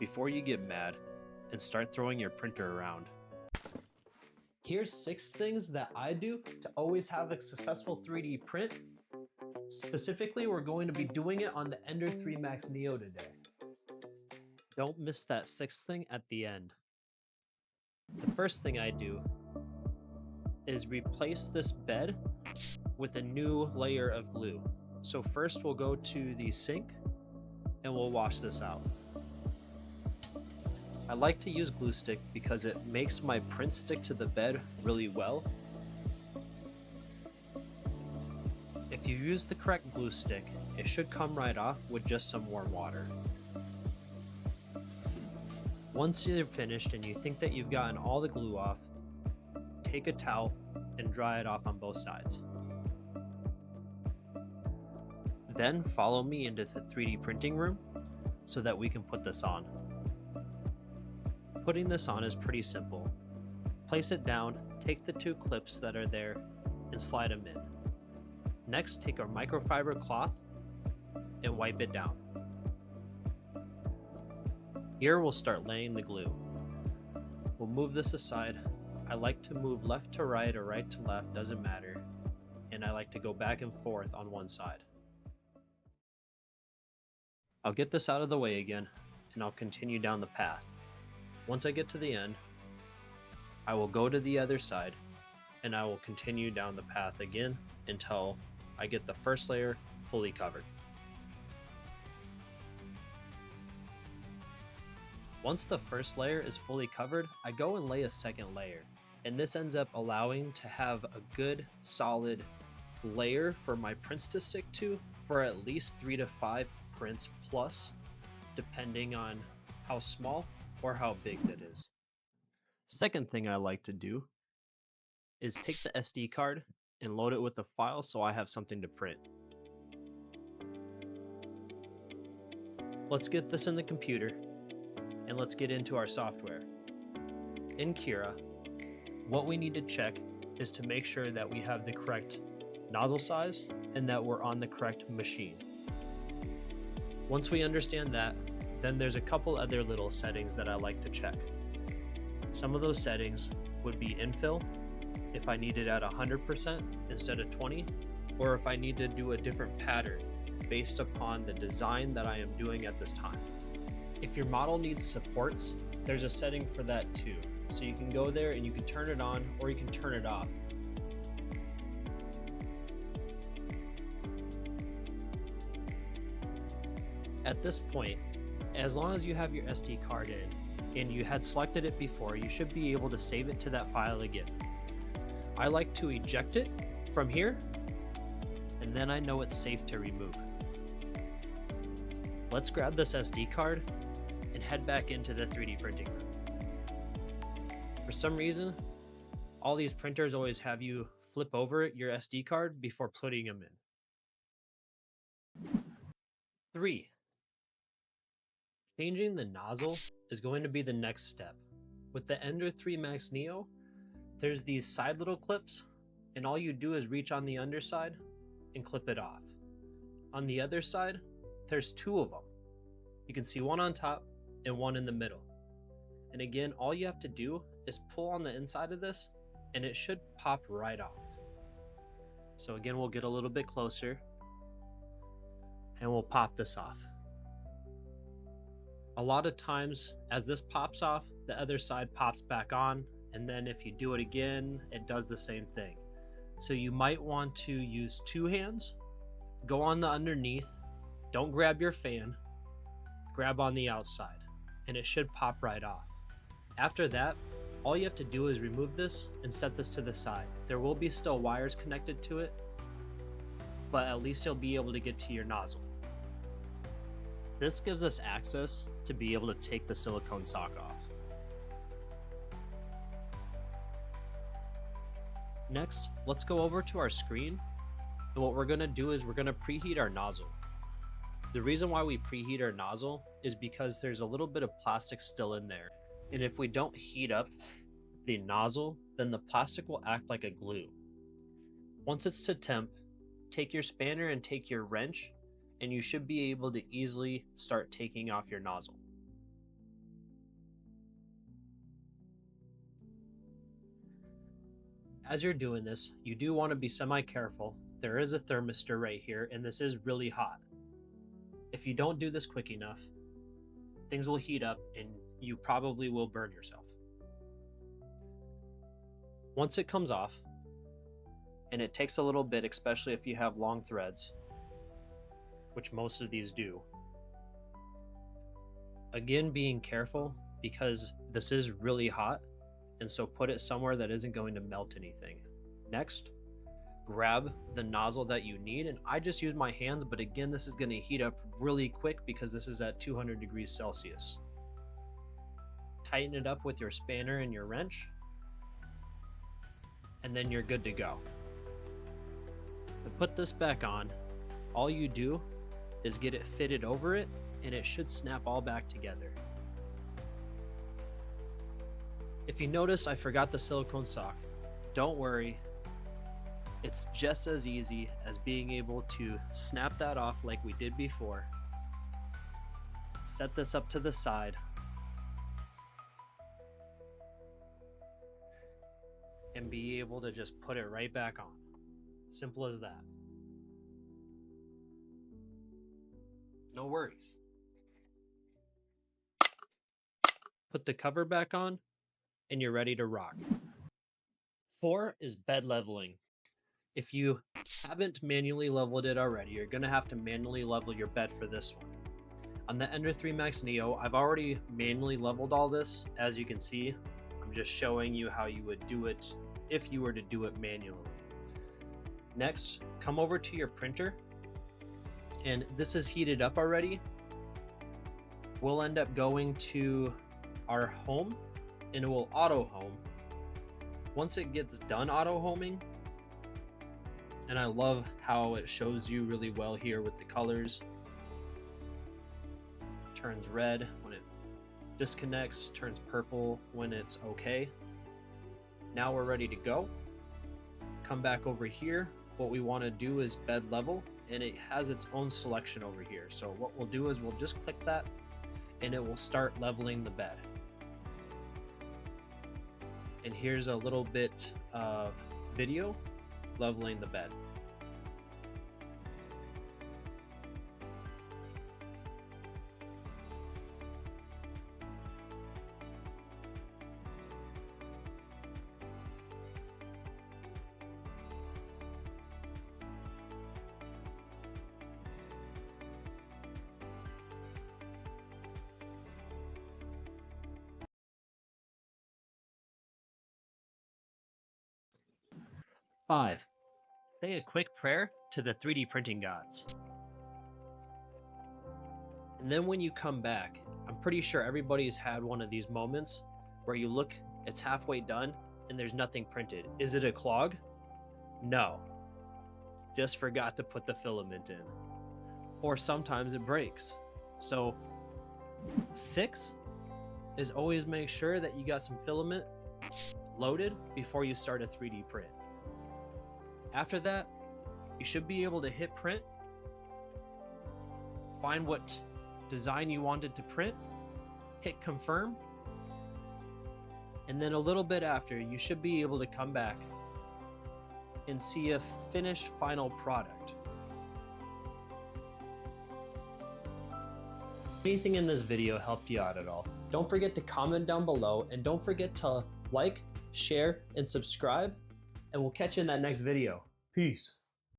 before you get mad and start throwing your printer around. Here's 6 things that I do to always have a successful 3D print. Specifically, we're going to be doing it on the Ender 3 Max Neo today. Don't miss that 6th thing at the end. The first thing I do is replace this bed with a new layer of glue. So first we'll go to the sink and we'll wash this out. I like to use glue stick because it makes my print stick to the bed really well. If you use the correct glue stick, it should come right off with just some warm water. Once you're finished and you think that you've gotten all the glue off, take a towel and dry it off on both sides. Then follow me into the 3D printing room so that we can put this on. Putting this on is pretty simple. Place it down, take the 2 clips that are there, and slide them in. Next, take a microfiber cloth and wipe it down. Here we'll start laying the glue. We'll move this aside. I like to move left to right or right to left, doesn't matter. And I like to go back and forth on one side. I'll get this out of the way again, and I'll continue down the path. Once I get to the end, I will go to the other side, and I will continue down the path again until I get the first layer fully covered. Once the first layer is fully covered, I go and lay a second layer, and this ends up allowing to have a good solid layer for my prints to stick to for at least 3 to 5 prints plus, depending on how small or how big that is. Second thing I like to do is take the SD card and load it with a file so I have something to print. Let's get this in the computer and let's get into our software. In Cura, what we need to check is to make sure that we have the correct nozzle size and that we're on the correct machine. Once we understand that, then there's a couple other little settings that I like to check. Some of those settings would be infill, if I need it at 100% instead of 20, or if I need to do a different pattern based upon the design that I am doing at this time. If your model needs supports, there's a setting for that too. So you can go there and you can turn it on or you can turn it off. At this point, as long as you have your SD card in and you had selected it before, you should be able to save it to that file again. I like to eject it from here, and then I know it's safe to remove. Let's grab this SD card and head back into the 3D printing room. For some reason, all these printers always have you flip over your SD card before putting them in. 3. Changing the nozzle is going to be the next step. With the Ender 3 Max Neo, there's these side little clips, and all you do is reach on the underside and clip it off. On the other side, there's 2 of them. You can see one on top and one in the middle. And again, all you have to do is pull on the inside of this, and it should pop right off. So again, we'll get a little bit closer, and we'll pop this off. A lot of times, as this pops off, the other side pops back on, and then if you do it again, it does the same thing. So you might want to use 2 hands, go on the underneath, don't grab your fan, grab on the outside, and it should pop right off. After that, all you have to do is remove this and set this to the side. There will be still wires connected to it, but at least you'll be able to get to your nozzle. This gives us access to be able to take the silicone sock off. Next, let's go over to our screen, and what we're going to do is we're going to preheat our nozzle. The reason why we preheat our nozzle is because there's a little bit of plastic still in there, and if we don't heat up the nozzle, then the plastic will act like a glue. Once it's to temp, take your spanner and take your wrench, and you should be able to easily start taking off your nozzle. As you're doing this, you do want to be semi-careful. There is a thermistor right here, and this is really hot. If you don't do this quick enough, things will heat up and you probably will burn yourself. Once it comes off, and it takes a little bit, especially if you have long threads, which most of these do. Again, being careful because this is really hot, and so put it somewhere that isn't going to melt anything. Next, grab the nozzle that you need, and I just use my hands, but again, this is going to heat up really quick because this is at 200 degrees Celsius. Tighten it up with your spanner and your wrench, and then you're good to go. To put this back on, all you do is get it fitted over it, and it should snap all back together. If you notice I forgot the silicone sock, don't worry. It's just as easy as being able to snap that off like we did before. Set this up to the side. And be able to just put it right back on. Simple as that. No worries. Put the cover back on, and you're ready to rock. 4 is bed leveling. If you haven't manually leveled it already, you're going to have to manually level your bed for this one. On the Ender 3 Max Neo, I've already manually leveled all this. As you can see, I'm just showing you how you would do it if you were to do it manually. Next, come over to your printer, and this is heated up already. We'll end up going to our home, and it will auto home. Once it gets done auto homing, and I love how it shows you really well here with the colors. Turns red when it disconnects, turns purple when it's okay. Now we're ready to go. Come back over here. What we want to do is bed level, and it has its own selection over here. So what we'll do is we'll just click that, and it will start leveling the bed. And here's a little bit of video leveling the bed. Five, say a quick prayer to the 3D printing gods. And then when you come back, I'm pretty sure everybody's had one of these moments where you look, it's halfway done, and there's nothing printed. Is it a clog? No. Just forgot to put the filament in. Or sometimes it breaks. So 6 is always make sure that you got some filament loaded before you start a 3D print. After that, you should be able to hit print, find what design you wanted to print, hit confirm, and then a little bit after, you should be able to come back and see a finished final product. If anything in this video helped you out at all, don't forget to comment down below, and don't forget to like, share, and subscribe, and we'll catch you in that next video. Peace.